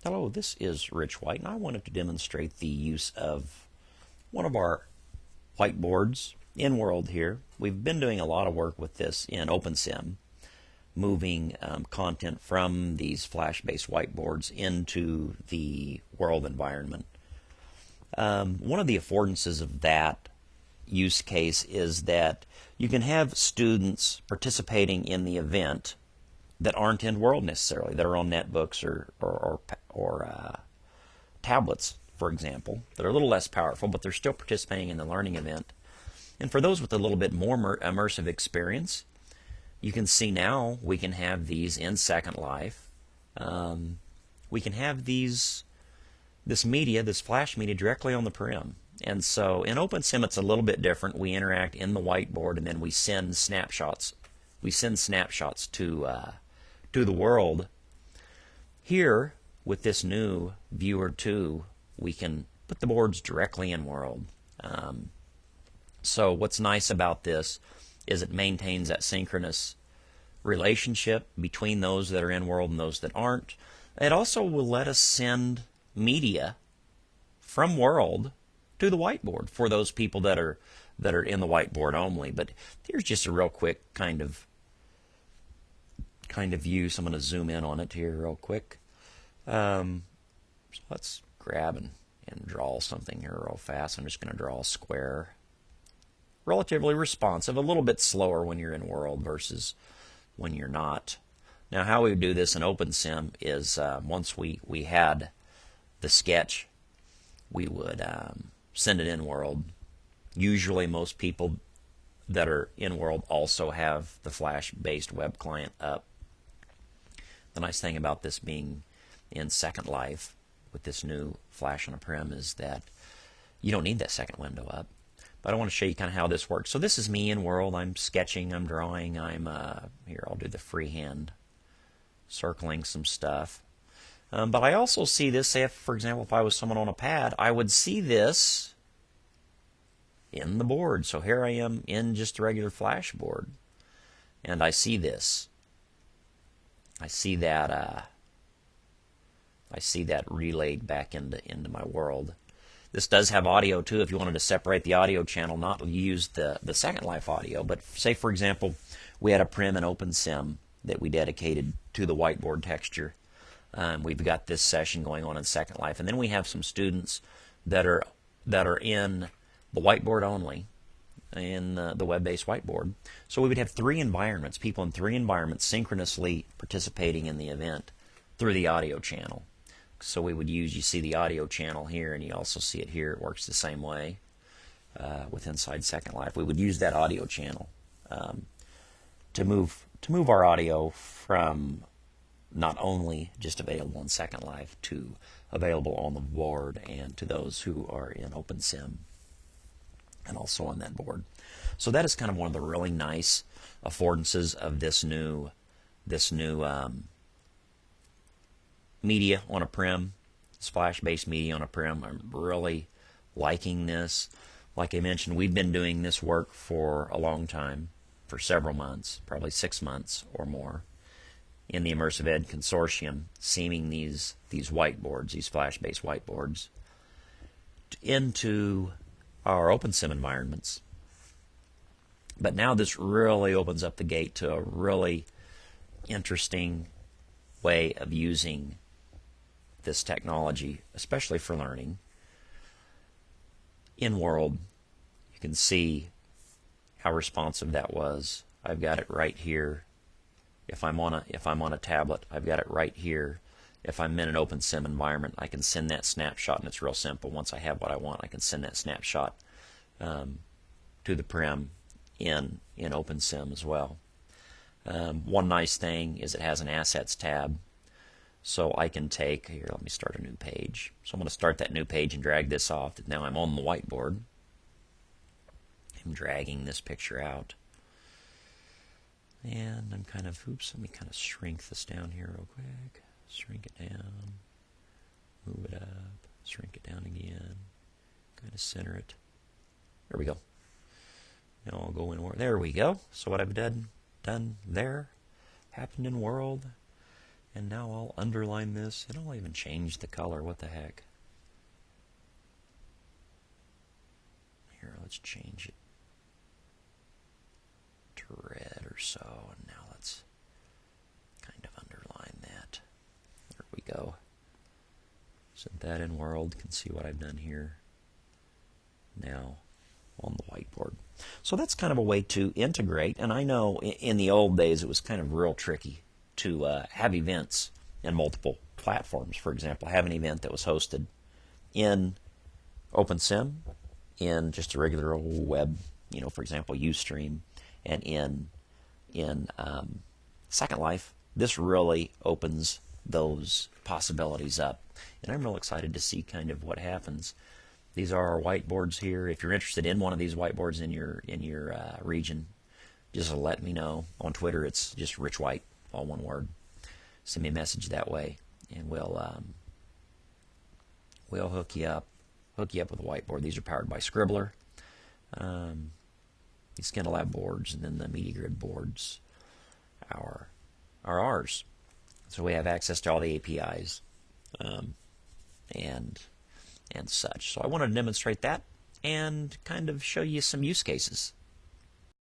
Hello, this is Rich White, and I wanted to demonstrate the use of one of our whiteboards in World here. We've been doing a lot of work with this in OpenSim, moving content from these flash-based whiteboards into the World environment. One of the affordances of that use case is that you can have students participating in the event that aren't in World necessarily, that are on netbooks or tablets, for example, that are a little less powerful, but they're still participating in the learning event. And for those with a little bit more immersive experience, you can see now we can have these in Second Life. We can have this media, this flash media, directly on the Prim. And so in OpenSim it's a little bit different. We interact in the whiteboard and then we send snapshots. We send snapshots to the world. Here, with this new Viewer 2, we can put the boards directly in World. So what's nice about this is it maintains that synchronous relationship between those that are in World and those that aren't. It also will let us send media from World to the whiteboard for those people that are in the whiteboard only. But here's just a real quick kind of view. So I'm going to zoom in on it here real quick. So let's grab and draw something here real fast. I'm just going to draw a square. Relatively responsive, a little bit slower when you're in World versus when you're not. Now how we would do this in OpenSim is once we had the sketch, we would send it in World. Usually most people that are in World also have the Flash-based web client up. The nice thing about this being in Second Life with this new Flash on a Prim is that you don't need that second window up. But I want to show you kind of how this works. So this is me in World. I'm sketching, I'm drawing, here I'll do the freehand circling some stuff. But I also see this, say if, for example, if I was someone on a pad, I would see this in the board. So here I am in just a regular Flash board, and I see this. I see that relayed back into my World. This does have audio too. If you wanted to separate the audio channel, not use the Second Life audio, but say for example we had a Prim and OpenSim that we dedicated to the whiteboard texture. We've got this session going on in Second Life, and then we have some students that are in the whiteboard only, in the web-based whiteboard. So we would have three environments, people in three environments synchronously participating in the event through the audio channel. So we would use, you see the audio channel here, and you also see it here. It works the same way with inside Second Life. We would use that audio channel to move our audio from not only just available in Second Life to available on the board and to those who are in OpenSim and also on that board. So that is kind of one of the really nice affordances of this new media on a Prim, Flash-based media on a Prim. I'm really liking this. Like I mentioned, we've been doing this work for a long time, for several months, probably 6 months or more, in the Immersive Ed Consortium, seaming these whiteboards, these Flash-based whiteboards, into our OpenSim environments. But now this really opens up the gate to a really interesting way of using this technology, especially for learning. In World, you can see how responsive that was. I've got it right here. If I'm on a tablet, I've got it right here. If I'm in an OpenSim environment, I can send that snapshot, and it's real simple. Once I have what I want, I can send that snapshot to the Prim in OpenSim as well. One nice thing is it has an Assets tab. So I can take, here, let me start a new page. So I'm going to start that new page and drag this off. Now I'm on the whiteboard. I'm dragging this picture out. And I'm kind of, let me kind of shrink this down here real quick. Shrink it down. Move it up. Shrink it down again. Kind of center it. There we go. Now I'll go in where, there we go. So what I've done there happened in World. And now I'll underline this, and I'll even change the color. What the heck? Here, let's change it to red or so, and now let's kind of underline that. There we go. Set that in world. You can see what I've done here now on the whiteboard. So that's kind of a way to integrate, and I know in the old days it was kind of real tricky to have events in multiple platforms. For example, have an event that was hosted in OpenSim, in just a regular old web, for example, Ustream, and in Secondlife. This really opens those possibilities up, and I'm real excited to see kind of what happens. These are our whiteboards here. If you're interested in one of these whiteboards in your region, just let me know. On Twitter, it's just Rich White, all one word. Send me a message that way, and we'll hook you up with a whiteboard. These are powered by Scribbler. These Secondlife boards, and then the Media Grid boards are ours. So we have access to all the APIs and such. So I wanted to demonstrate that and kind of show you some use cases.